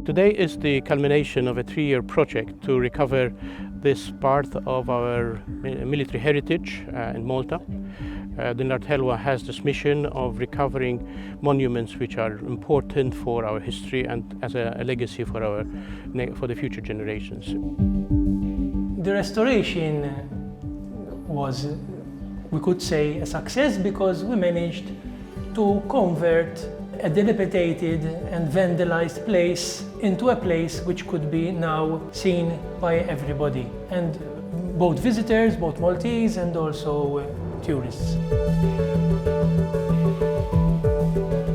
Today is the culmination of a 3-year project to recover this part of our military heritage in Malta. Dinlar Helwa has this mission of recovering monuments which are important for our history and as a legacy for the future generations. The restoration was, we could say, a success because we managed to convert a dilapidated and vandalized place into a place which could be now seen by everybody, and both visitors, both Maltese and also tourists.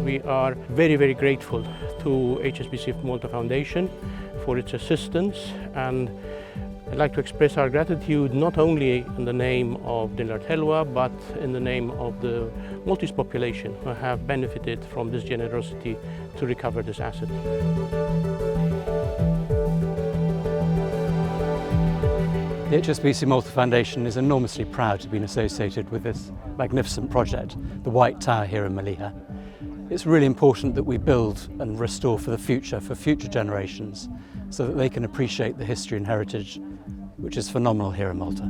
We are very, very grateful to HSBC Malta Foundation for its assistance, and I'd like to express our gratitude not only in the name of Dinlar Helwa, but in the name of the Maltese population who have benefited from this generosity to recover this asset. The HSBC Malta Foundation is enormously proud to have been associated with this magnificent project, the White Tower here in Melliha. It's really important that we build and restore for the future, for future generations, so that they can appreciate the history and heritage, which is phenomenal here in Malta.